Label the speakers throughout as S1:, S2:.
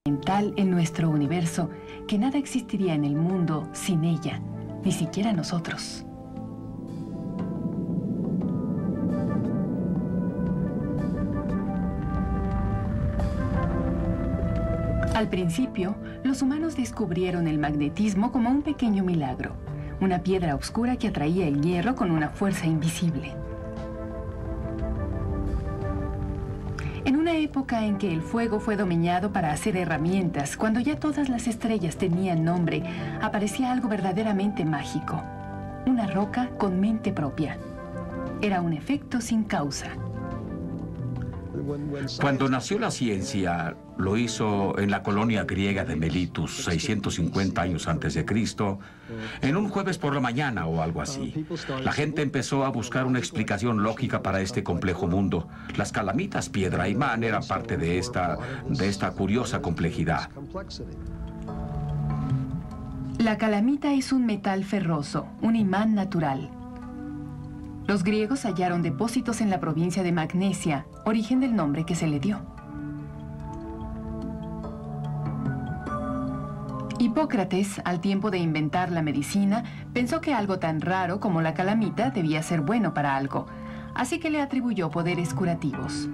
S1: fundamental en nuestro universo, que nada existiría en el mundo sin ella, ni siquiera nosotros. Al principio, los humanos descubrieron el magnetismo como un pequeño milagro, una piedra oscura que atraía el hierro con una fuerza invisible. En una época en que el fuego fue domeñado para hacer herramientas, cuando ya todas las estrellas tenían nombre, aparecía algo verdaderamente mágico. Una roca con mente propia. Era un efecto sin causa.
S2: Cuando nació la ciencia, lo hizo en la colonia griega de Melitus, 650 años antes de Cristo, en un jueves por la mañana o algo así. La gente empezó a buscar una explicación lógica para este complejo mundo. Las calamitas, piedra y man eran parte de esta curiosa complejidad.
S1: La calamita es un metal ferroso, un imán natural. Los griegos hallaron depósitos en la provincia de Magnesia, origen del nombre que se le dio. Hipócrates, al tiempo de inventar la medicina, pensó que algo tan raro como la calamita debía ser bueno para algo, así que le atribuyó poderes curativos.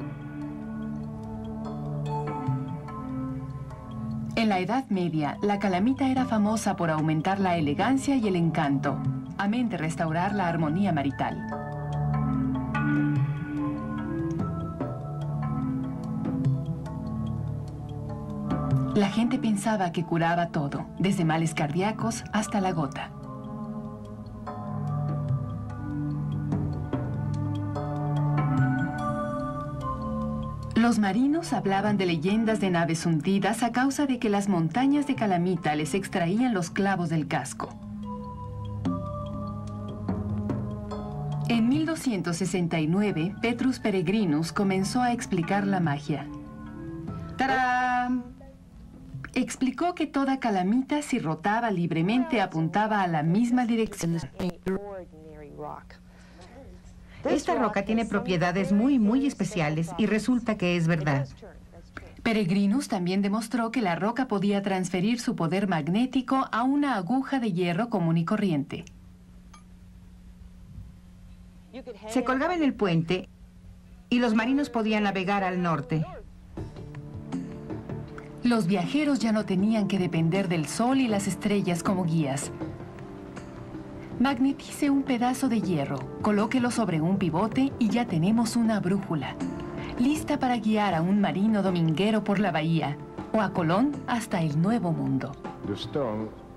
S1: En la Edad Media, la calamita era famosa por aumentar la elegancia y el encanto, amén de restaurar la armonía marital. La gente pensaba que curaba todo, desde males cardíacos hasta la gota. Los marinos hablaban de leyendas de naves hundidas a causa de que las montañas de calamita les extraían los clavos del casco. En 1269, Petrus Peregrinus comenzó a explicar la magia. ¡Tarán! Explicó que toda calamita, si rotaba libremente, apuntaba a la misma dirección.
S3: Esta roca tiene propiedades muy especiales y resulta que es verdad.
S1: Peregrinus también demostró que la roca podía transferir su poder magnético a una aguja de hierro común y corriente.
S3: Se colgaba en el puente y los marinos podían navegar al norte.
S1: Los viajeros ya no tenían que depender del sol y las estrellas como guías. Magnetice un pedazo de hierro, colóquelo sobre un pivote y ya tenemos una brújula, lista para guiar a un marino dominguero por la bahía o a Colón hasta el Nuevo Mundo.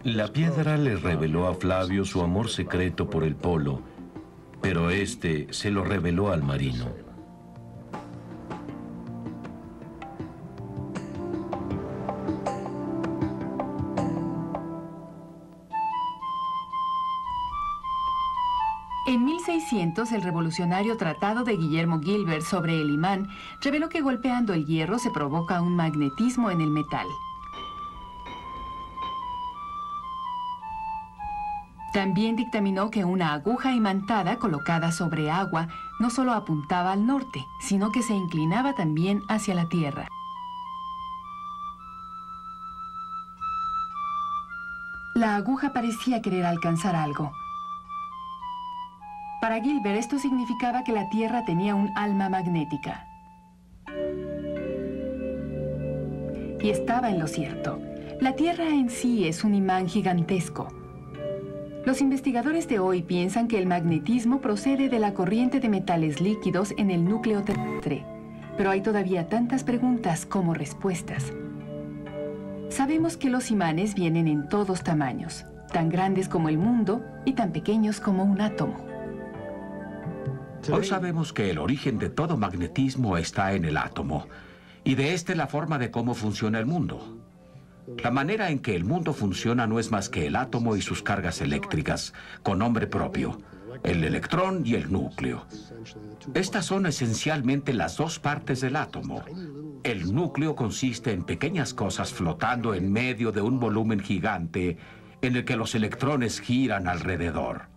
S4: La piedra le reveló a Flavio su amor secreto por el polo, pero este se lo reveló al marino.
S1: En 1600, el revolucionario tratado de Guillermo Gilbert sobre el imán reveló que golpeando el hierro se provoca un magnetismo en el metal. También dictaminó que una aguja imantada colocada sobre agua no solo apuntaba al norte, sino que se inclinaba también hacia la tierra. La aguja parecía querer alcanzar algo. Para Gilbert, esto significaba que la Tierra tenía un alma magnética. Y estaba en lo cierto. La Tierra en sí es un imán gigantesco. Los investigadores de hoy piensan que el magnetismo procede de la corriente de metales líquidos en el núcleo terrestre, pero hay todavía tantas preguntas como respuestas. Sabemos que los imanes vienen en todos tamaños, tan grandes como el mundo y tan pequeños como un átomo.
S2: Hoy sabemos que el origen de todo magnetismo está en el átomo, y de este la forma de cómo funciona el mundo. La manera en que el mundo funciona no es más que el átomo y sus cargas eléctricas, con nombre propio, el electrón y el núcleo. Estas son esencialmente las dos partes del átomo. El núcleo consiste en pequeñas cosas flotando en medio de un volumen gigante en el que los electrones giran alrededor.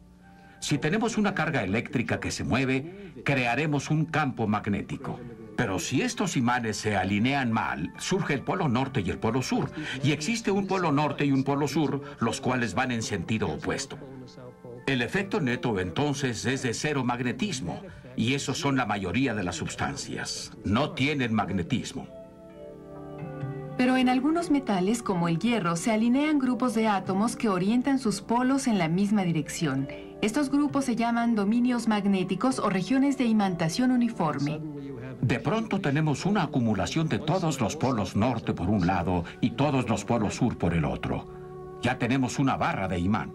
S2: Si tenemos una carga eléctrica que se mueve, crearemos un campo magnético. Pero si estos imanes se alinean mal, surge el polo norte y el polo sur. Y existe un polo norte y un polo sur, los cuales van en sentido opuesto. El efecto neto entonces es de cero magnetismo. Y esos son la mayoría de las sustancias. No tienen magnetismo.
S1: Pero en algunos metales, como el hierro, se alinean grupos de átomos que orientan sus polos en la misma dirección. Estos grupos se llaman dominios magnéticos o regiones de imantación uniforme.
S2: De pronto tenemos una acumulación de todos los polos norte por un lado y todos los polos sur por el otro. Ya tenemos una barra de imán.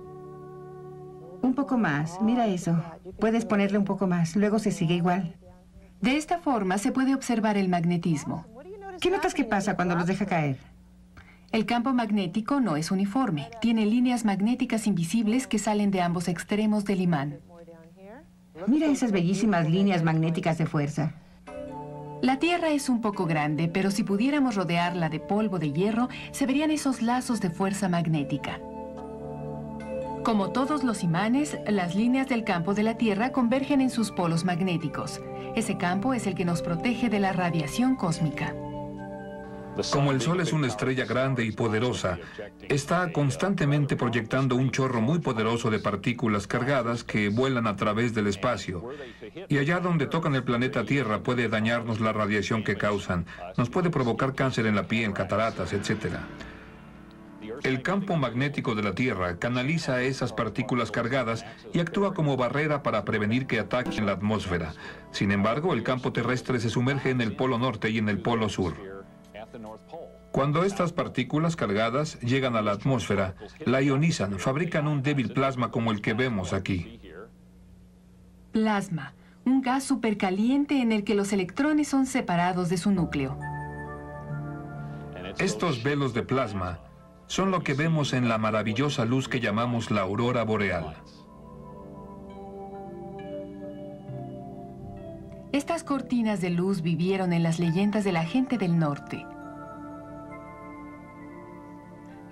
S3: Un poco más, mira eso. Puedes ponerle un poco más, luego se sigue igual.
S1: De esta forma se puede observar el magnetismo.
S3: ¿Qué notas que pasa cuando los deja caer?
S1: El campo magnético no es uniforme. Tiene líneas magnéticas invisibles que salen de ambos extremos del imán.
S3: Mira esas bellísimas líneas magnéticas de fuerza.
S1: La Tierra es un poco grande, pero si pudiéramos rodearla de polvo de hierro, se verían esos lazos de fuerza magnética. Como todos los imanes, las líneas del campo de la Tierra convergen en sus polos magnéticos. Ese campo es el que nos protege de la radiación cósmica.
S5: Como el Sol es una estrella grande y poderosa, está constantemente proyectando un chorro muy poderoso de partículas cargadas que vuelan a través del espacio. Y allá donde tocan el planeta Tierra puede dañarnos la radiación que causan, nos puede provocar cáncer en la piel, cataratas, etc. El campo magnético de la Tierra canaliza esas partículas cargadas y actúa como barrera para prevenir que ataquen la atmósfera. Sin embargo, el campo terrestre se sumerge en el polo norte y en el polo sur. Cuando estas partículas cargadas llegan a la atmósfera, la ionizan, fabrican un débil plasma como el que vemos aquí.
S1: Plasma, un gas supercaliente en el que los electrones son separados de su núcleo.
S5: Estos velos de plasma son lo que vemos en la maravillosa luz que llamamos la aurora boreal.
S1: Estas cortinas de luz vivieron en las leyendas de la gente del norte.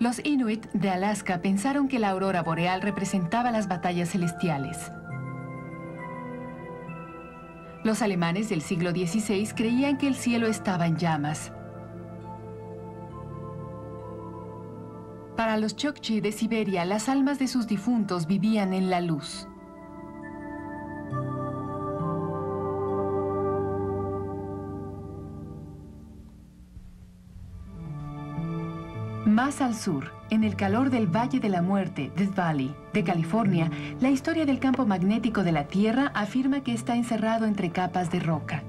S1: Los Inuit de Alaska pensaron que la aurora boreal representaba las batallas celestiales. Los alemanes del siglo XVI creían que el cielo estaba en llamas. Para los Chukchi de Siberia, las almas de sus difuntos vivían en la luz. Más al sur, en el calor del Valle de la Muerte, Death Valley, de California, la historia del campo magnético de la Tierra afirma que está encerrado entre capas de roca.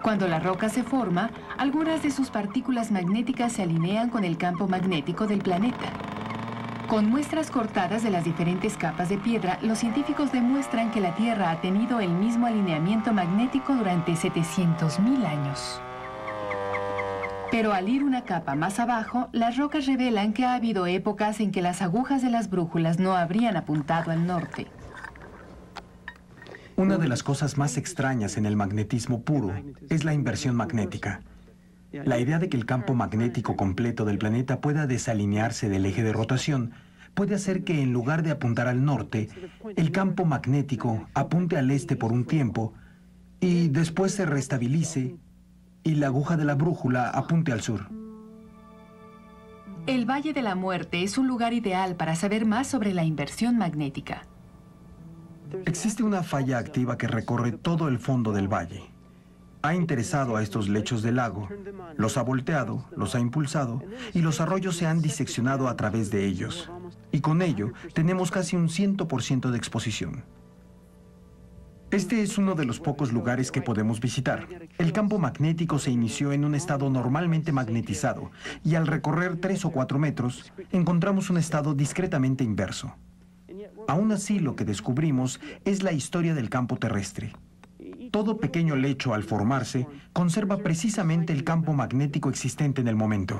S1: Cuando la roca se forma, algunas de sus partículas magnéticas se alinean con el campo magnético del planeta. Con muestras cortadas de las diferentes capas de piedra, los científicos demuestran que la Tierra ha tenido el mismo alineamiento magnético durante 700.000 años. Pero al ir una capa más abajo, las rocas revelan que ha habido épocas en que las agujas de las brújulas no habrían apuntado al norte.
S6: Una de las cosas más extrañas en el magnetismo puro es la inversión magnética. La idea de que el campo magnético completo del planeta pueda desalinearse del eje de rotación puede hacer que en lugar de apuntar al norte, el campo magnético apunte al este por un tiempo y después se restabilice y la aguja de la brújula apunte al sur.
S1: El Valle de la Muerte es un lugar ideal para saber más sobre la inversión magnética.
S6: Existe una falla activa que recorre todo el fondo del valle. Ha interesado a estos lechos del lago, los ha volteado, los ha impulsado y los arroyos se han diseccionado a través de ellos. Y con ello tenemos casi un 100% de exposición. Este es uno de los pocos lugares que podemos visitar. El campo magnético se inició en un estado normalmente magnetizado y al recorrer 3 o 4 metros encontramos un estado discretamente inverso. Aún así, lo que descubrimos es la historia del campo terrestre. Todo pequeño lecho al formarse conserva precisamente el campo magnético existente en el momento.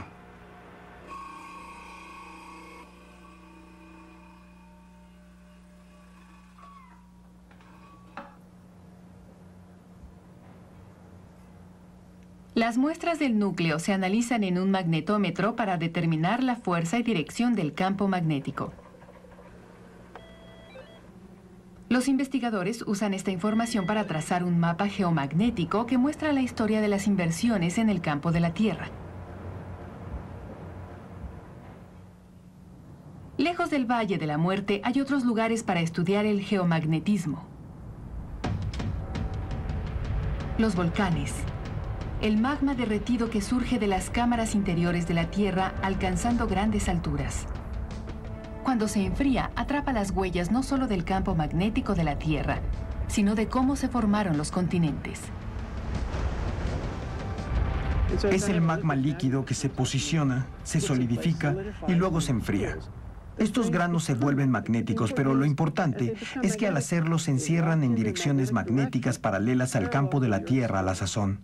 S1: Las muestras del núcleo se analizan en un magnetómetro para determinar la fuerza y dirección del campo magnético. Los investigadores usan esta información para trazar un mapa geomagnético que muestra la historia de las inversiones en el campo de la Tierra. Lejos del Valle de la Muerte hay otros lugares para estudiar el geomagnetismo. Los volcanes. El magma derretido que surge de las cámaras interiores de la Tierra alcanzando grandes alturas. Cuando se enfría, atrapa las huellas no solo del campo magnético de la Tierra, sino de cómo se formaron los continentes.
S6: Es el magma líquido que se posiciona, se solidifica y luego se enfría. Estos granos se vuelven magnéticos, pero lo importante es que al hacerlo se encierran en direcciones magnéticas paralelas al campo de la Tierra a la sazón.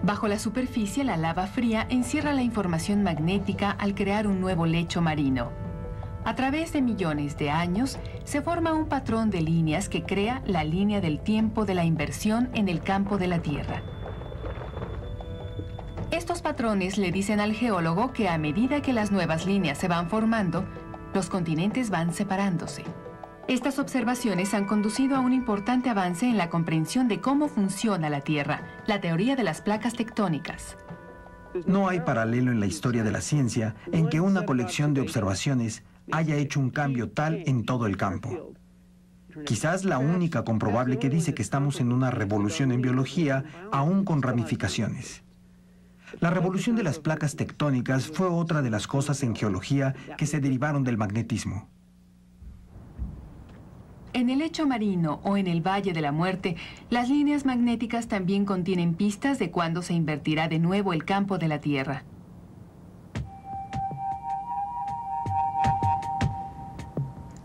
S1: Bajo la superficie, la lava fría encierra la información magnética al crear un nuevo lecho marino. A través de millones de años, se forma un patrón de líneas que crea la línea del tiempo de la inversión en el campo de la Tierra. Estos patrones le dicen al geólogo que a medida que las nuevas líneas se van formando, los continentes van separándose. Estas observaciones han conducido a un importante avance en la comprensión de cómo funciona la Tierra, la teoría de las placas tectónicas.
S6: No hay paralelo en la historia de la ciencia en que una colección de observaciones haya hecho un cambio tal en todo el campo. Quizás la única comprobable que dice que estamos en una revolución en biología, aún con ramificaciones. La revolución de las placas tectónicas fue otra de las cosas en geología que se derivaron del magnetismo.
S1: En el lecho marino o en el Valle de la Muerte, las líneas magnéticas también contienen pistas de cuándo se invertirá de nuevo el campo de la Tierra.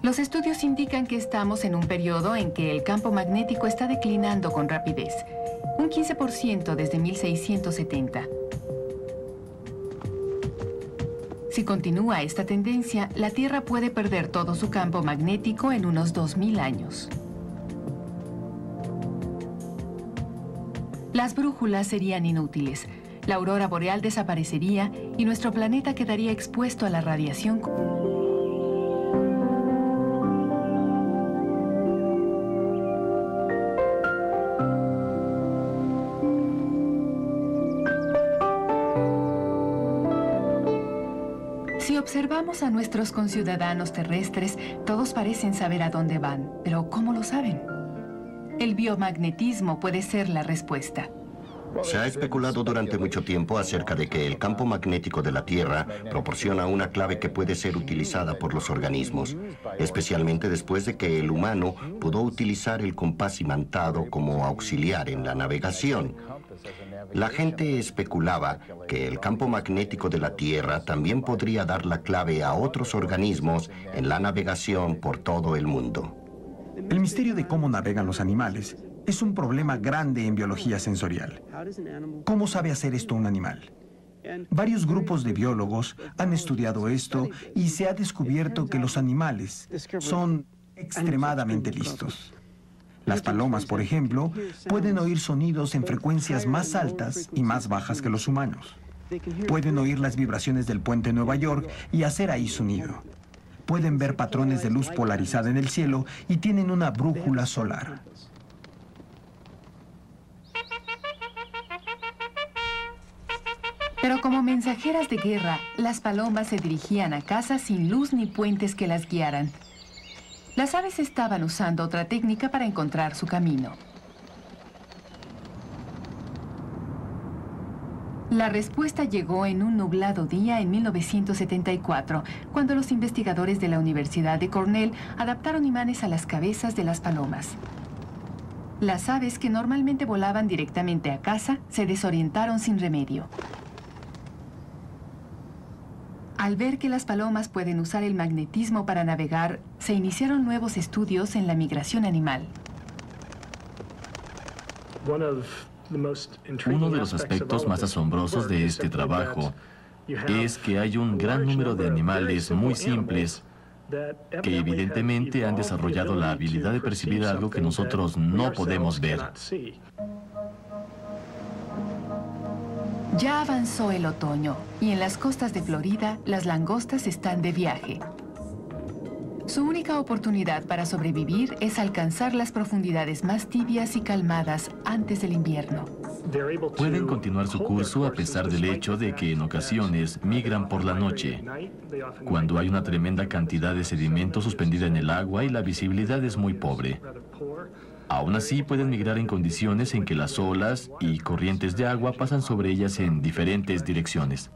S1: Los estudios indican que estamos en un periodo en que el campo magnético está declinando con rapidez, un 15% desde 1670. Si continúa esta tendencia, la Tierra puede perder todo su campo magnético en unos 2000 años. Las brújulas serían inútiles, la aurora boreal desaparecería y nuestro planeta quedaría expuesto a la radiación. Si observamos a nuestros conciudadanos terrestres, todos parecen saber a dónde van, pero ¿cómo lo saben? El biomagnetismo puede ser la respuesta.
S7: Se ha especulado durante mucho tiempo acerca de que el campo magnético de la Tierra proporciona una clave que puede ser utilizada por los organismos, especialmente después de que el humano pudo utilizar el compás imantado como auxiliar en la navegación. La gente especulaba que el campo magnético de la Tierra también podría dar la clave a otros organismos en la navegación por todo el mundo.
S6: El misterio de cómo navegan los animales es un problema grande en biología sensorial. ¿Cómo sabe hacer esto un animal? Varios grupos de biólogos han estudiado esto y se ha descubierto que los animales son extremadamente listos. Las palomas, por ejemplo, pueden oír sonidos en frecuencias más altas y más bajas que los humanos. Pueden oír las vibraciones del puente de Nueva York y hacer ahí su nido. Pueden ver patrones de luz polarizada en el cielo y tienen una brújula solar.
S1: Pero como mensajeras de guerra, las palomas se dirigían a casa sin luz ni puentes que las guiaran. Las aves estaban usando otra técnica para encontrar su camino. La respuesta llegó en un nublado día en 1974, cuando los investigadores de la Universidad de Cornell adaptaron imanes a las cabezas de las palomas. Las aves que normalmente volaban directamente a casa se desorientaron sin remedio. Al ver que las palomas pueden usar el magnetismo para navegar, se iniciaron nuevos estudios en la migración animal.
S8: Uno de los aspectos más asombrosos de este trabajo es que hay un gran número de animales muy simples que evidentemente han desarrollado la habilidad de percibir algo que nosotros no podemos ver.
S1: Ya avanzó el otoño y en las costas de Florida las langostas están de viaje. Su única oportunidad para sobrevivir es alcanzar las profundidades más tibias y calmadas antes del invierno.
S8: Pueden continuar su curso a pesar del hecho de que en ocasiones migran por la noche, cuando hay una tremenda cantidad de sedimento suspendida en el agua y la visibilidad es muy pobre. Aún así, pueden migrar en condiciones en que las olas y corrientes de agua pasan sobre ellas en diferentes direcciones.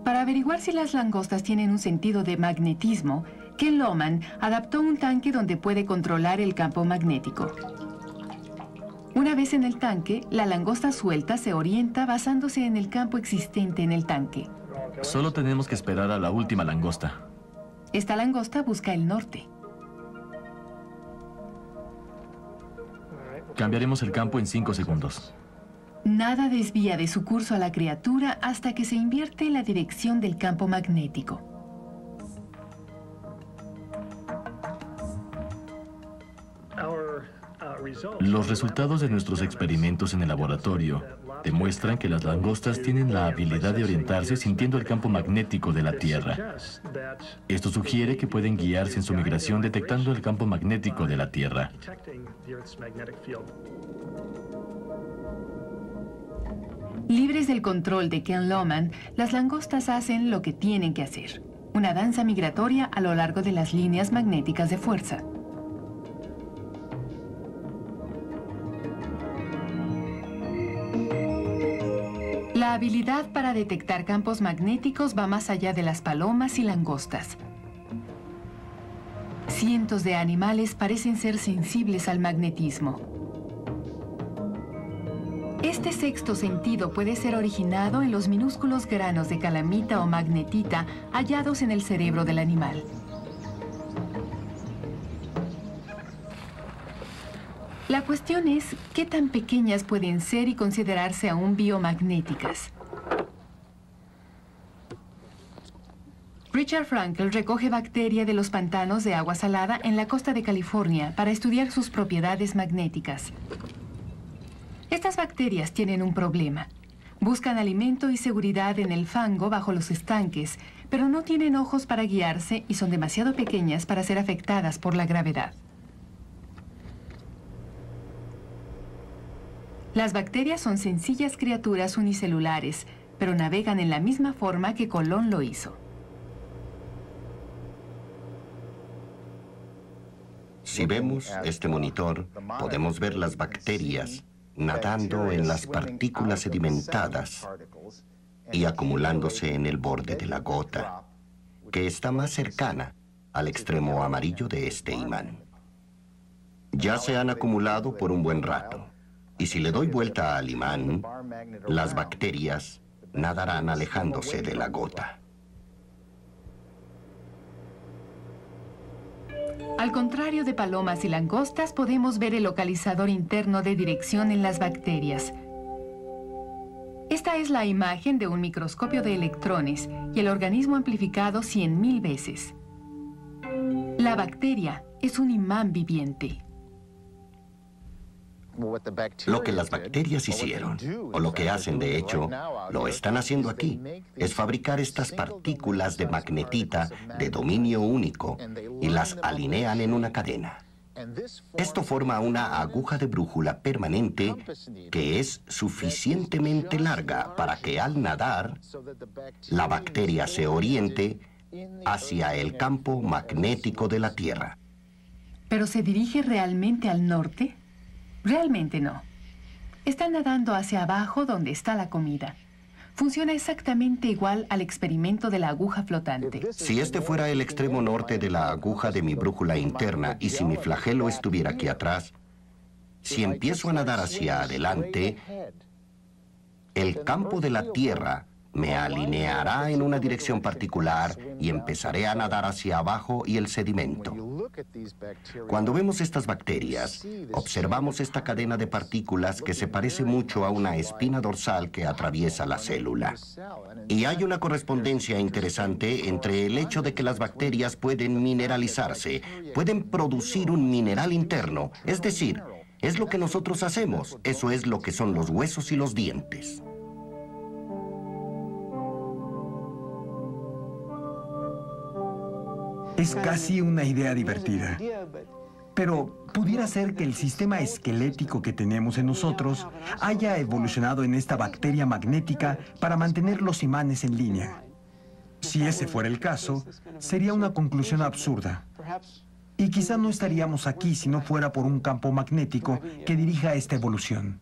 S1: Para averiguar si las langostas tienen un sentido de magnetismo, Ken Lohman adaptó un tanque donde puede controlar el campo magnético. Una vez en el tanque, la langosta suelta se orienta basándose en el campo existente en el tanque.
S8: Solo tenemos que esperar a la última langosta.
S1: Esta langosta busca el norte.
S8: Cambiaremos el campo en 5 segundos.
S1: Nada desvía de su curso a la criatura hasta que se invierte la dirección del campo magnético.
S8: Los resultados de nuestros experimentos en el laboratorio demuestran que las langostas tienen la habilidad de orientarse sintiendo el campo magnético de la Tierra. Esto sugiere que pueden guiarse en su migración detectando el campo magnético de la Tierra.
S1: Libres del control de Ken Lohman, las langostas hacen lo que tienen que hacer: una danza migratoria a lo largo de las líneas magnéticas de fuerza. La habilidad para detectar campos magnéticos va más allá de las palomas y langostas. Cientos de animales parecen ser sensibles al magnetismo. Este sexto sentido puede ser originado en los minúsculos granos de calamita o magnetita hallados en el cerebro del animal. La cuestión es qué tan pequeñas pueden ser y considerarse aún biomagnéticas. Richard Frankel recoge bacteria de los pantanos de agua salada en la costa de California para estudiar sus propiedades magnéticas. Estas bacterias tienen un problema. Buscan alimento y seguridad en el fango bajo los estanques, pero no tienen ojos para guiarse y son demasiado pequeñas para ser afectadas por la gravedad. Las bacterias son sencillas criaturas unicelulares, pero navegan en la misma forma que Colón lo hizo.
S7: Si vemos este monitor, podemos ver las bacterias nadando en las partículas sedimentadas y acumulándose en el borde de la gota, que está más cercana al extremo amarillo de este imán. Ya se han acumulado por un buen rato, y si le doy vuelta al imán, las bacterias nadarán alejándose de la gota.
S1: Al contrario de palomas y langostas, podemos ver el localizador interno de dirección en las bacterias. Esta es la imagen de un microscopio de electrones y el organismo amplificado 100.000 veces. La bacteria es un imán viviente.
S7: Lo que las bacterias hicieron, o lo que hacen de hecho, lo están haciendo aquí, es fabricar estas partículas de magnetita de dominio único y las alinean en una cadena. Esto forma una aguja de brújula permanente que es suficientemente larga para que al nadar, la bacteria se oriente hacia el campo magnético de la Tierra.
S1: ¿Pero se dirige realmente al norte? Realmente no. Está nadando hacia abajo donde está la comida. Funciona exactamente igual al experimento de la aguja flotante.
S7: Si este fuera el extremo norte de la aguja de mi brújula interna y si mi flagelo estuviera aquí atrás, si empiezo a nadar hacia adelante, el campo de la Tierra me alineará en una dirección particular y empezaré a nadar hacia abajo y el sedimento. Cuando vemos estas bacterias, observamos esta cadena de partículas que se parece mucho a una espina dorsal que atraviesa la célula. Y hay una correspondencia interesante entre el hecho de que las bacterias pueden mineralizarse, pueden producir un mineral interno, es decir, es lo que nosotros hacemos, eso es lo que son los huesos y los dientes.
S6: Es casi una idea divertida. Pero pudiera ser que el sistema esquelético que tenemos en nosotros haya evolucionado en esta bacteria magnética para mantener los imanes en línea. Si ese fuera el caso, sería una conclusión absurda. Y quizá no estaríamos aquí si no fuera por un campo magnético que dirija esta evolución.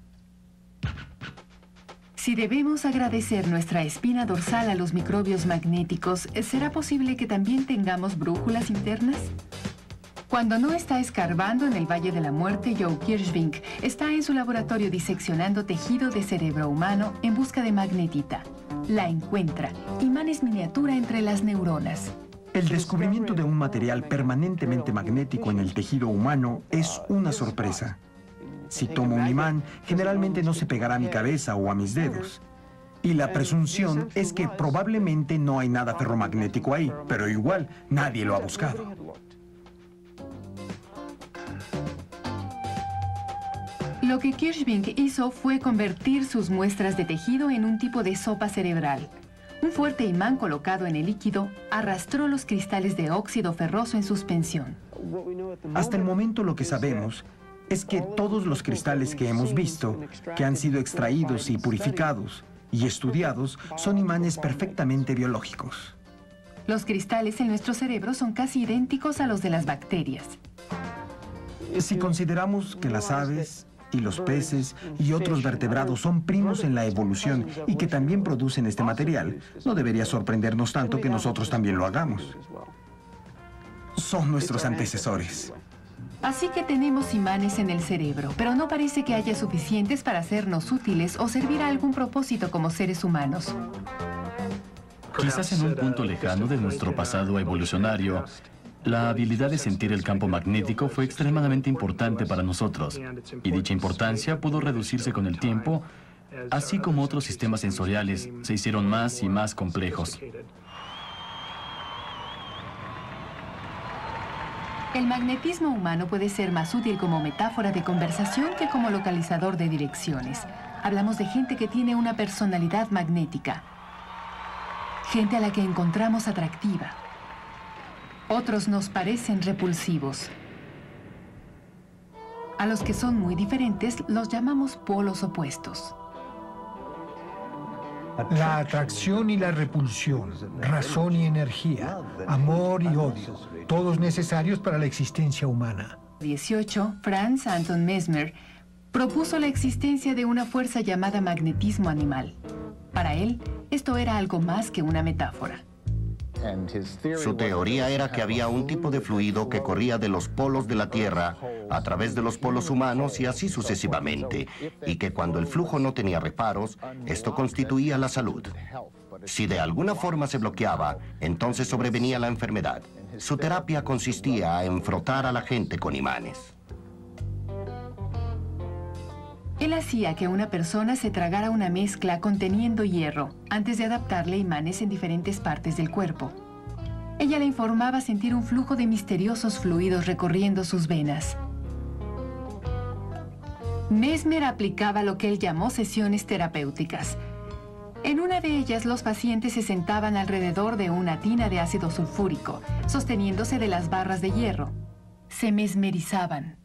S1: Si debemos agradecer nuestra espina dorsal a los microbios magnéticos, ¿será posible que también tengamos brújulas internas? Cuando no está escarbando en el Valle de la Muerte, Joe Kirschvink está en su laboratorio diseccionando tejido de cerebro humano en busca de magnetita. La encuentra, imanes miniatura entre las neuronas.
S6: El descubrimiento de un material permanentemente magnético en el tejido humano es una sorpresa. Si tomo un imán, generalmente no se pegará a mi cabeza o a mis dedos. Y la presunción es que probablemente no hay nada ferromagnético ahí, pero igual nadie lo ha buscado.
S1: Lo que Kirschvink hizo fue convertir sus muestras de tejido en un tipo de sopa cerebral. Un fuerte imán colocado en el líquido arrastró los cristales de óxido ferroso en suspensión.
S6: Hasta el momento lo que sabemos es que todos los cristales que hemos visto, que han sido extraídos y purificados y estudiados, son imanes perfectamente biológicos.
S1: Los cristales en nuestro cerebro son casi idénticos a los de las bacterias.
S6: Si consideramos que las aves y los peces y otros vertebrados son primos en la evolución y que también producen este material, no debería sorprendernos tanto que nosotros también lo hagamos. Son nuestros antecesores.
S1: Así que tenemos imanes en el cerebro, pero no parece que haya suficientes para hacernos útiles o servir a algún propósito como seres humanos.
S8: Quizás en un punto lejano de nuestro pasado evolucionario, la habilidad de sentir el campo magnético fue extremadamente importante para nosotros, y dicha importancia pudo reducirse con el tiempo, así como otros sistemas sensoriales se hicieron más y más complejos.
S1: El magnetismo humano puede ser más útil como metáfora de conversación que como localizador de direcciones. Hablamos de gente que tiene una personalidad magnética. Gente a la que encontramos atractiva. Otros nos parecen repulsivos. A los que son muy diferentes los llamamos polos opuestos.
S9: La atracción y la repulsión, razón y energía, amor y odio, todos necesarios para la existencia humana.
S1: 18, Franz Anton Mesmer propuso la existencia de una fuerza llamada magnetismo animal. Para él, esto era algo más que una metáfora.
S7: Su teoría era que había un tipo de fluido que corría de los polos de la Tierra a través de los polos humanos y así sucesivamente, y que cuando el flujo no tenía reparos, esto constituía la salud. Si de alguna forma se bloqueaba, entonces sobrevenía la enfermedad. Su terapia consistía en frotar a la gente con imanes.
S1: Él hacía que una persona se tragara una mezcla conteniendo hierro antes de adaptarle imanes en diferentes partes del cuerpo. Ella le informaba sentir un flujo de misteriosos fluidos recorriendo sus venas. Mesmer aplicaba lo que él llamó sesiones terapéuticas. En una de ellas, los pacientes se sentaban alrededor de una tina de ácido sulfúrico, sosteniéndose de las barras de hierro. Se mesmerizaban.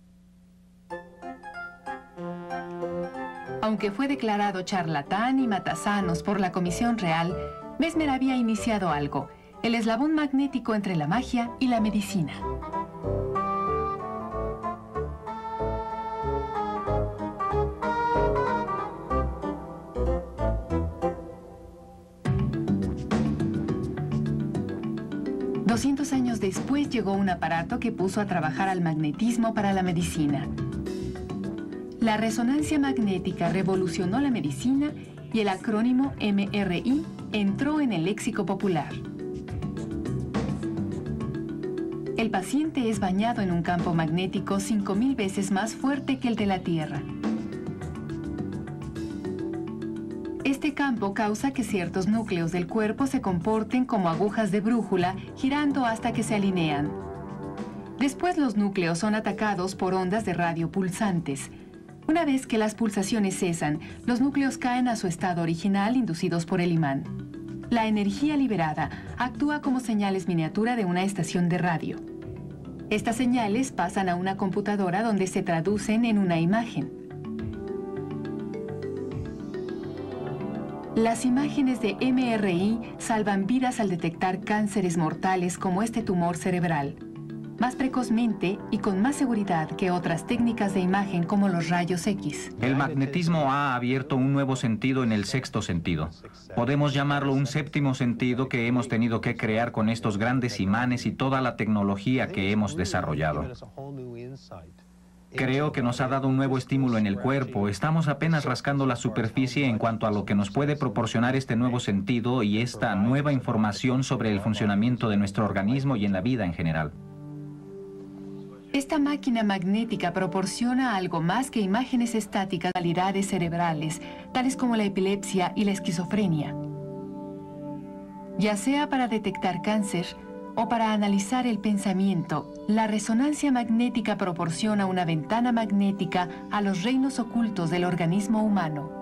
S1: Aunque fue declarado charlatán y matasanos por la Comisión Real, Mesmer había iniciado algo, el eslabón magnético entre la magia y la medicina. $200 años después llegó un aparato que puso a trabajar al magnetismo para la medicina. La resonancia magnética revolucionó la medicina y el acrónimo MRI entró en el léxico popular. El paciente es bañado en un campo magnético 5000 veces más fuerte que el de la Tierra. Este campo causa que ciertos núcleos del cuerpo se comporten como agujas de brújula, girando hasta que se alinean. Después los núcleos son atacados por ondas de radio pulsantes. Una vez que las pulsaciones cesan, los núcleos caen a su estado original inducidos por el imán. La energía liberada actúa como señales miniatura de una estación de radio. Estas señales pasan a una computadora donde se traducen en una imagen. Las imágenes de MRI salvan vidas al detectar cánceres mortales como este tumor cerebral, más precozmente y con más seguridad que otras técnicas de imagen como los rayos X.
S10: El magnetismo ha abierto un nuevo sentido en el sexto sentido. Podemos llamarlo un séptimo sentido que hemos tenido que crear con estos grandes imanes y toda la tecnología que hemos desarrollado. Creo que nos ha dado un nuevo estímulo en el cuerpo. Estamos apenas rascando la superficie en cuanto a lo que nos puede proporcionar este nuevo sentido y esta nueva información sobre el funcionamiento de nuestro organismo y en la vida en general.
S1: Esta máquina magnética proporciona algo más que imágenes estáticas de realidades cerebrales, tales como la epilepsia y la esquizofrenia. Ya sea para detectar cáncer o para analizar el pensamiento, la resonancia magnética proporciona una ventana magnética a los reinos ocultos del organismo humano.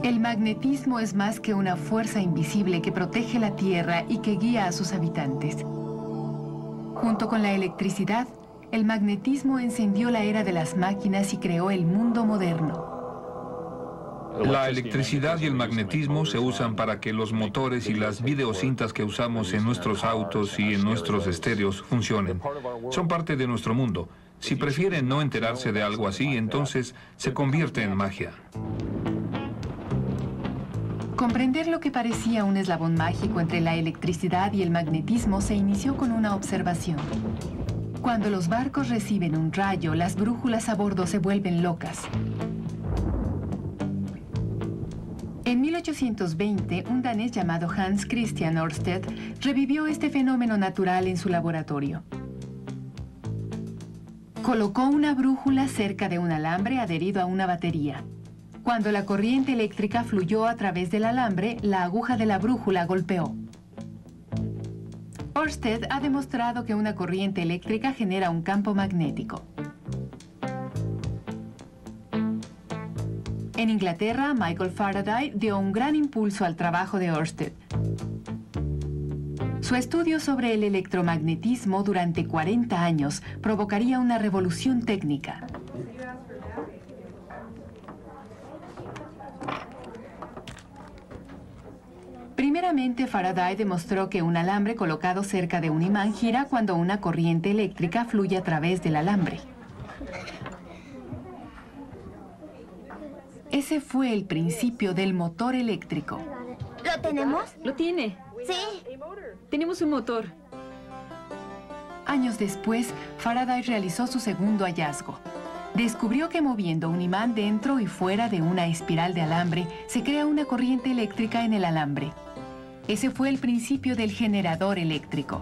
S1: El magnetismo es más que una fuerza invisible que protege la Tierra y que guía a sus habitantes. Junto con la electricidad, el magnetismo encendió la era de las máquinas y creó el mundo moderno.
S5: La electricidad y el magnetismo se usan para que los motores y las videocintas que usamos en nuestros autos y en nuestros estéreos funcionen. Son parte de nuestro mundo. Si prefieren no enterarse de algo así, entonces se convierte en magia.
S1: Comprender lo que parecía un eslabón mágico entre la electricidad y el magnetismo se inició con una observación. Cuando los barcos reciben un rayo, las brújulas a bordo se vuelven locas. En 1820, un danés llamado Hans Christian Ørsted revivió este fenómeno natural en su laboratorio. Colocó una brújula cerca de un alambre adherido a una batería. Cuando la corriente eléctrica fluyó a través del alambre, la aguja de la brújula golpeó. Ørsted ha demostrado que una corriente eléctrica genera un campo magnético. En Inglaterra, Michael Faraday dio un gran impulso al trabajo de Ørsted. Su estudio sobre el electromagnetismo durante 40 años provocaría una revolución técnica. Primeramente, Faraday demostró que un alambre colocado cerca de un imán gira cuando una corriente eléctrica fluye a través del alambre. Ese fue el principio del motor eléctrico.
S11: ¿Lo tenemos?
S12: ¿Lo tiene?
S11: Sí.
S12: Tenemos un motor.
S1: Años después, Faraday realizó su segundo hallazgo. Descubrió que moviendo un imán dentro y fuera de una espiral de alambre, se crea una corriente eléctrica en el alambre. Ese fue el principio del generador eléctrico.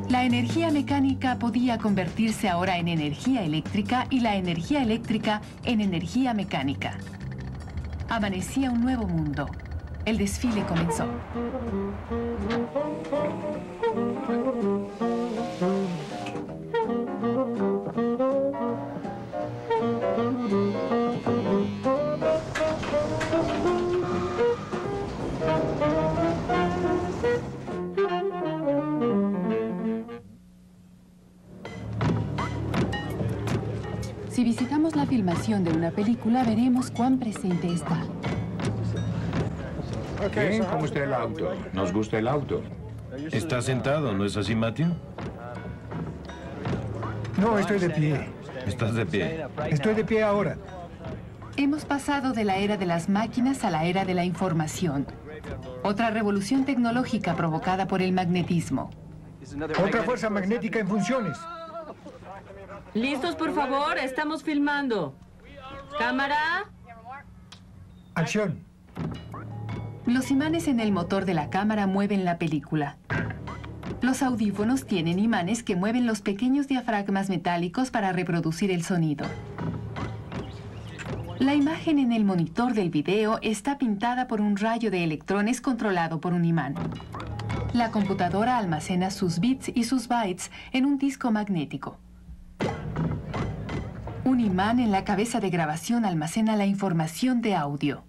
S1: La energía mecánica podía convertirse ahora en energía eléctrica y la energía eléctrica en energía mecánica. Amanecía un nuevo mundo. El desfile comenzó. Si visitamos la filmación de una película, veremos cuán presente está.
S13: Bien, ¿cómo está el auto? ¿Nos gusta el auto?
S4: Está sentado, ¿no es así, Matthew?
S9: No, estoy de pie.
S4: ¿Estás de pie?
S9: Estoy de pie ahora.
S1: Hemos pasado de la era de las máquinas a la era de la información. Otra revolución tecnológica provocada por el magnetismo.
S9: Otra fuerza magnética en funciones.
S12: ¿Listos, por favor? Estamos filmando. ¿Cámara?
S9: Acción.
S1: Los imanes en el motor de la cámara mueven la película. Los audífonos tienen imanes que mueven los pequeños diafragmas metálicos para reproducir el sonido. La imagen en el monitor del video está pintada por un rayo de electrones controlado por un imán. La computadora almacena sus bits y sus bytes en un disco magnético. Un imán en la cabeza de grabación almacena la información de audio.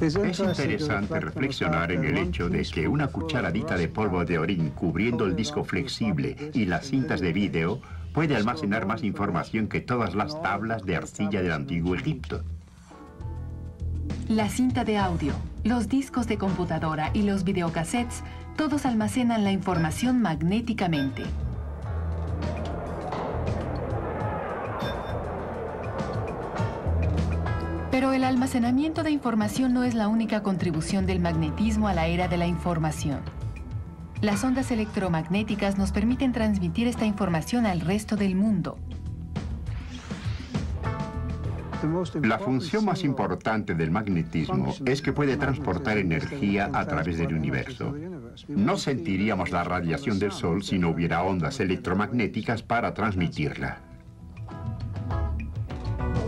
S11: Es interesante reflexionar en el hecho de que una cucharadita de polvo de orín cubriendo el disco flexible y las cintas de vídeo puede almacenar más información que todas las tablas de arcilla del antiguo Egipto.
S1: La cinta de audio, los discos de computadora y los videocassettes, todos almacenan la información magnéticamente. Pero el almacenamiento de información no es la única contribución del magnetismo a la era de la información. Las ondas electromagnéticas nos permiten transmitir esta información al resto del mundo.
S11: La función más importante del magnetismo es que puede transportar energía a través del universo. No sentiríamos la radiación del Sol si no hubiera ondas electromagnéticas para transmitirla.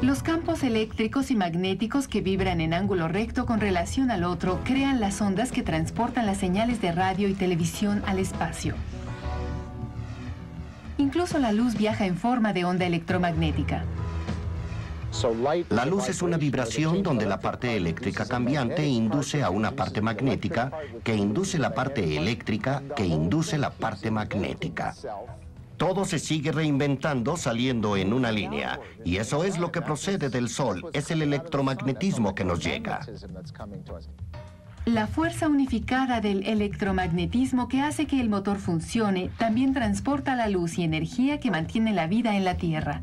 S1: Los campos eléctricos y magnéticos que vibran en ángulo recto con relación al otro crean las ondas que transportan las señales de radio y televisión al espacio. Incluso la luz viaja en forma de onda electromagnética.
S7: La luz es una vibración donde la parte eléctrica cambiante induce a una parte magnética, que induce la parte eléctrica, que induce la parte magnética. Todo se sigue reinventando saliendo en una línea, y eso es lo que procede del Sol, es el electromagnetismo que nos llega.
S1: La fuerza unificada del electromagnetismo que hace que el motor funcione también transporta la luz y energía que mantiene la vida en la Tierra.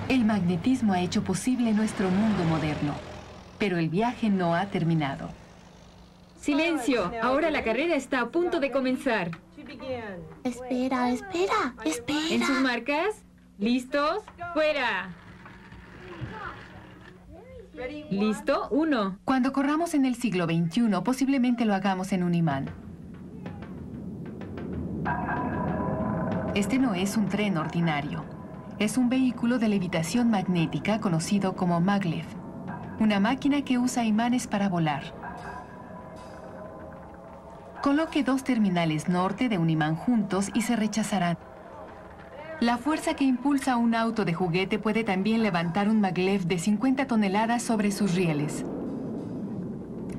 S1: El magnetismo ha hecho posible nuestro mundo moderno, pero el viaje no ha terminado.
S12: ¡Silencio! Ahora la carrera está a punto de comenzar.
S14: Espera.
S12: ¿En sus marcas? ¿Listos? ¡Fuera! ¿Listo? 1.
S1: Cuando corramos en el siglo XXI, posiblemente lo hagamos en un imán. Este no es un tren ordinario. Es un vehículo de levitación magnética conocido como maglev, una máquina que usa imanes para volar. Coloque dos terminales norte de un imán juntos y se rechazarán. La fuerza que impulsa un auto de juguete puede también levantar un maglev de 50 toneladas sobre sus rieles.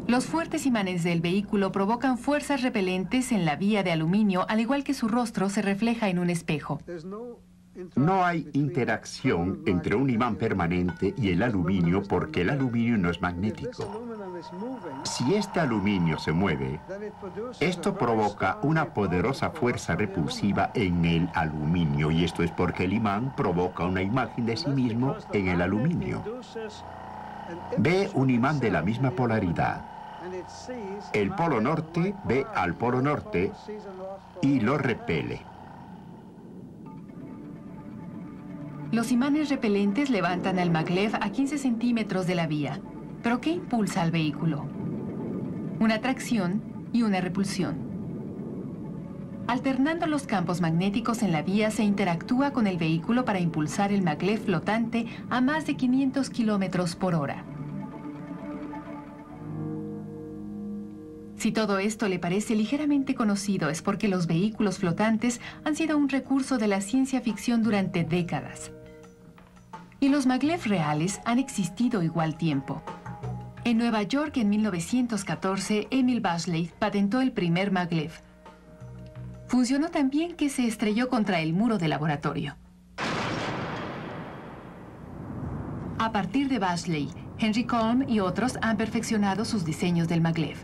S1: Los fuertes imanes del vehículo provocan fuerzas repelentes en la vía de aluminio, al igual que su rostro se refleja en un espejo.
S11: No hay interacción entre un imán permanente y el aluminio porque el aluminio no es magnético. Si este aluminio se mueve, esto provoca una poderosa fuerza repulsiva en el aluminio, y esto es porque el imán provoca una imagen de sí mismo en el aluminio. Ve un imán de la misma polaridad. El polo norte ve al polo norte y lo repele.
S1: Los imanes repelentes levantan al maglev a 15 centímetros de la vía. ¿Pero qué impulsa al vehículo? Una atracción y una repulsión. Alternando los campos magnéticos en la vía, se interactúa con el vehículo para impulsar el maglev flotante a más de 500 kilómetros por hora. Si todo esto le parece ligeramente conocido, es porque los vehículos flotantes han sido un recurso de la ciencia ficción durante décadas. Y los maglev reales han existido igual tiempo. En Nueva York, en 1914, Emil Baseley patentó el primer maglev. Funcionó tan bien que se estrelló contra el muro del laboratorio. A partir de Baseley, Henry Kolm y otros han perfeccionado sus diseños del maglev.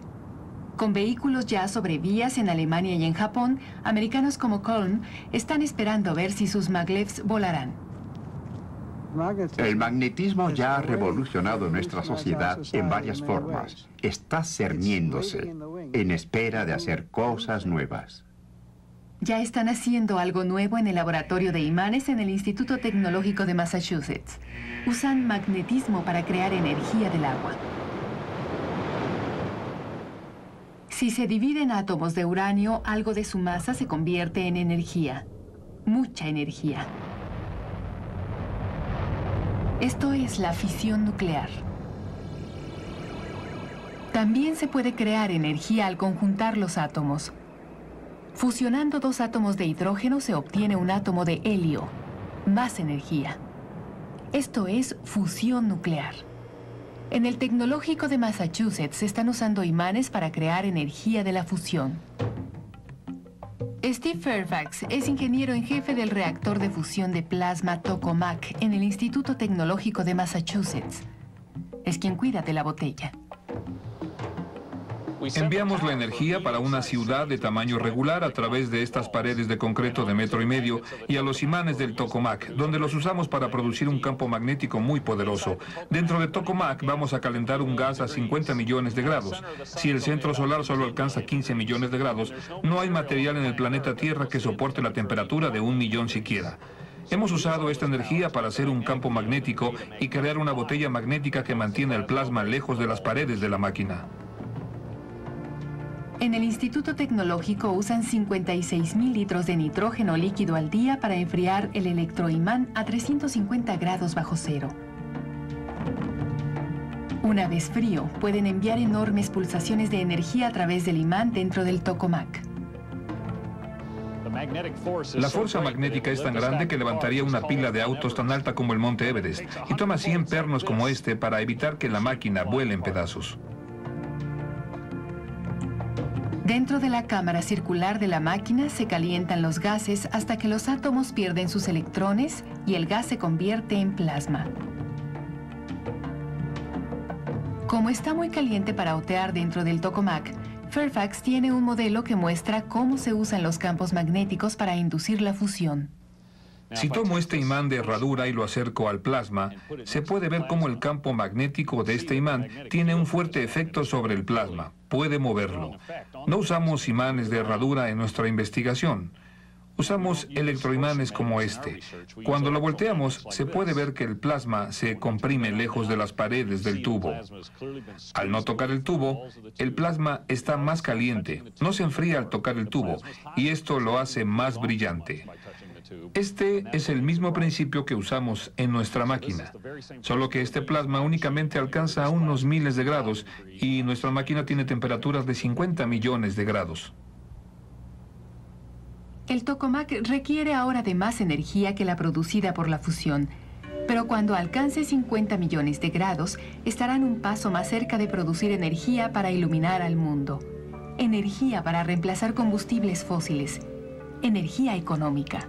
S1: Con vehículos ya sobre vías en Alemania y en Japón, americanos como Kolm están esperando ver si sus maglevs volarán.
S11: El magnetismo ya ha revolucionado nuestra sociedad en varias formas. Está cerniéndose, en espera de hacer cosas nuevas.
S1: Ya están haciendo algo nuevo en el laboratorio de imanes en el Instituto Tecnológico de Massachusetts. Usan magnetismo para crear energía del agua. Si se dividen átomos de uranio, algo de su masa se convierte en energía. Mucha energía. Esto es la fisión nuclear. También se puede crear energía al conjuntar los átomos. Fusionando dos átomos de hidrógeno se obtiene un átomo de helio. Más energía. Esto es fusión nuclear. En el Tecnológico de Massachusetts se están usando imanes para crear energía de la fusión. Steve Fairfax es ingeniero en jefe del reactor de fusión de plasma Tokamak en el Instituto Tecnológico de Massachusetts. Es quien cuida de la botella.
S5: Enviamos la energía para una ciudad de tamaño regular a través de estas paredes de concreto de 1,5 metros y a los imanes del Tokamak, donde los usamos para producir un campo magnético muy poderoso. Dentro de Tokamak vamos a calentar un gas a 50 millones de grados. Si el centro solar solo alcanza 15 millones de grados, no hay material en el planeta Tierra que soporte la temperatura de 1 millón siquiera. Hemos usado esta energía para hacer un campo magnético y crear una botella magnética que mantiene el plasma lejos de las paredes de la máquina.
S1: En el Instituto Tecnológico usan 56.000 litros de nitrógeno líquido al día para enfriar el electroimán a 350 grados bajo cero. Una vez frío, pueden enviar enormes pulsaciones de energía a través del imán dentro del Tokamak.
S5: La fuerza magnética es tan grande que levantaría una pila de autos tan alta como el Monte Everest, y toma 100 pernos como este para evitar que la máquina vuele en pedazos.
S1: Dentro de la cámara circular de la máquina se calientan los gases hasta que los átomos pierden sus electrones y el gas se convierte en plasma. Como está muy caliente para otear dentro del Tokamak, Fairfax tiene un modelo que muestra cómo se usan los campos magnéticos para inducir la fusión.
S5: Si tomo este imán de herradura y lo acerco al plasma, se puede ver cómo el campo magnético de este imán tiene un fuerte efecto sobre el plasma. Puede moverlo. No usamos imanes de herradura en nuestra investigación. Usamos electroimanes como este. Cuando lo volteamos, se puede ver que el plasma se comprime lejos de las paredes del tubo. Al no tocar el tubo, el plasma está más caliente. No se enfría al tocar el tubo, y esto lo hace más brillante. Este es el mismo principio que usamos en nuestra máquina, solo que este plasma únicamente alcanza a unos miles de grados y nuestra máquina tiene temperaturas de 50 millones de grados.
S1: El Tokamak requiere ahora de más energía que la producida por la fusión, pero cuando alcance 50 millones de grados, estarán un paso más cerca de producir energía para iluminar al mundo. Energía para reemplazar combustibles fósiles. Energía económica.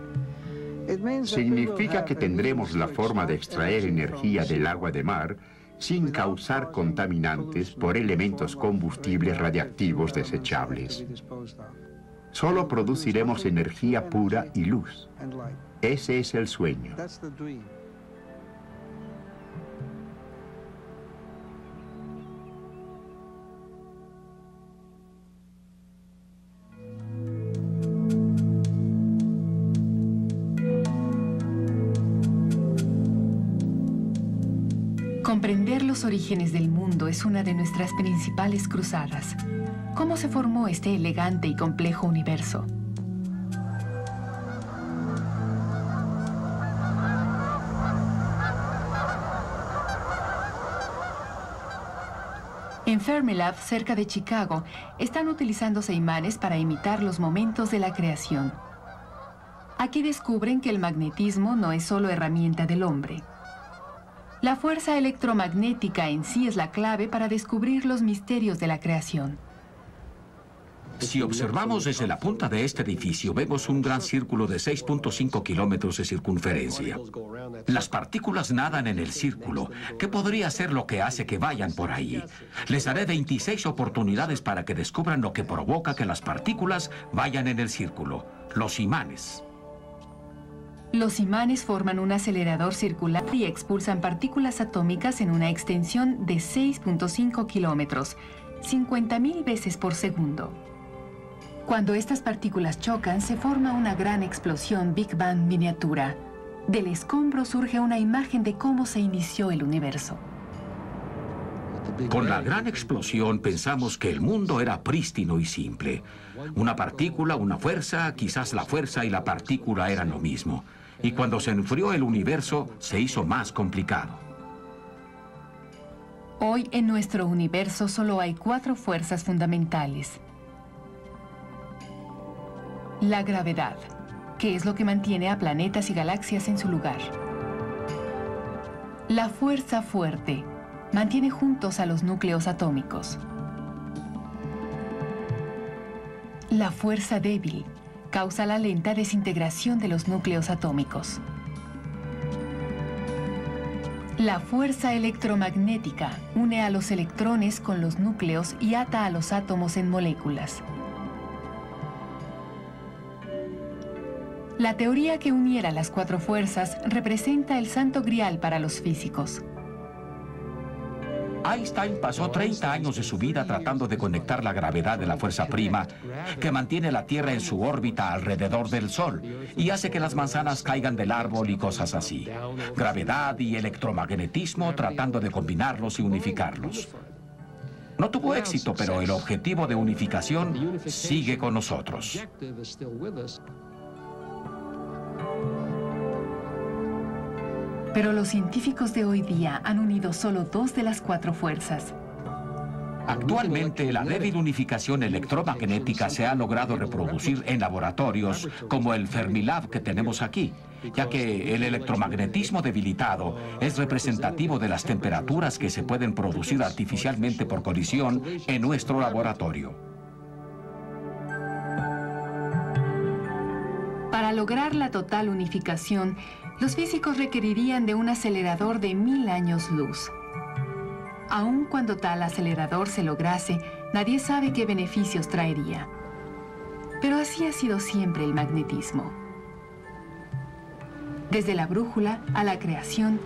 S11: Significa que tendremos la forma de extraer energía del agua de mar sin causar contaminantes por elementos combustibles radiactivos desechables. Solo produciremos energía pura y luz. Ese es el sueño.
S1: Comprender los orígenes del mundo es una de nuestras principales cruzadas. ¿Cómo se formó este elegante y complejo universo? En Fermilab, cerca de Chicago, están utilizándose imanes para imitar los momentos de la creación. Aquí descubren que el magnetismo no es solo herramienta del hombre. La fuerza electromagnética en sí es la clave para descubrir los misterios de la creación.
S2: Si observamos desde la punta de este edificio, vemos un gran círculo de 6.5 kilómetros de circunferencia. Las partículas nadan en el círculo. ¿Qué podría ser lo que hace que vayan por ahí? Les daré 26 oportunidades para que descubran lo que provoca que las partículas vayan en el círculo. Los imanes.
S1: Los imanes forman un acelerador circular y expulsan partículas atómicas en una extensión de 6.5 kilómetros, 50.000 veces por segundo. Cuando estas partículas chocan, se forma una gran explosión Big Bang miniatura. Del escombro surge una imagen de cómo se inició el universo.
S2: Con la gran explosión pensamos que el mundo era prístino y simple. Una partícula, una fuerza, quizás la fuerza y la partícula eran lo mismo. Y cuando se enfrió el universo, se hizo más complicado.
S1: Hoy en nuestro universo solo hay 4 fuerzas fundamentales. La gravedad, que es lo que mantiene a planetas y galaxias en su lugar. La fuerza fuerte mantiene juntos a los núcleos atómicos. La fuerza débil causa la lenta desintegración de los núcleos atómicos. La fuerza electromagnética une a los electrones con los núcleos y ata a los átomos en moléculas. La teoría que uniera las 4 fuerzas representa el santo grial para los físicos.
S2: Einstein pasó 30 años de su vida tratando de conectar la gravedad de la fuerza prima que mantiene la Tierra en su órbita alrededor del Sol y hace que las manzanas caigan del árbol y cosas así. Gravedad y electromagnetismo tratando de combinarlos y unificarlos. No tuvo éxito, pero el objetivo de unificación sigue con nosotros.
S1: Pero los científicos de hoy día han unido solo 2 de las 4 fuerzas.
S2: Actualmente, la débil unificación electromagnética se ha logrado reproducir en laboratorios como el Fermilab que tenemos aquí, ya que el electromagnetismo debilitado es representativo de las temperaturas que se pueden producir artificialmente por colisión en nuestro laboratorio.
S1: Para lograr la total unificación, los físicos requerirían de un acelerador de 1000 años luz. Aun cuando tal acelerador se lograse, nadie sabe qué beneficios traería. Pero así ha sido siempre el magnetismo. Desde la brújula a la creación,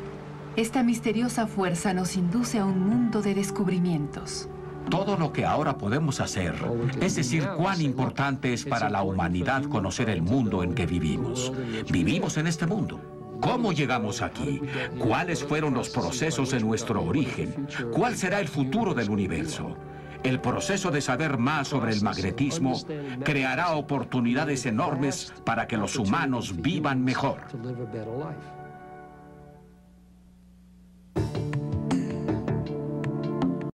S1: esta misteriosa fuerza nos induce a un mundo de descubrimientos.
S2: Todo lo que ahora podemos hacer, es decir, cuán importante es para la humanidad conocer el mundo en que vivimos. Vivimos en este mundo. ¿Cómo llegamos aquí? ¿Cuáles fueron los procesos de nuestro origen? ¿Cuál será el futuro del universo? El proceso de saber más sobre el magnetismo creará oportunidades enormes para que los humanos vivan mejor.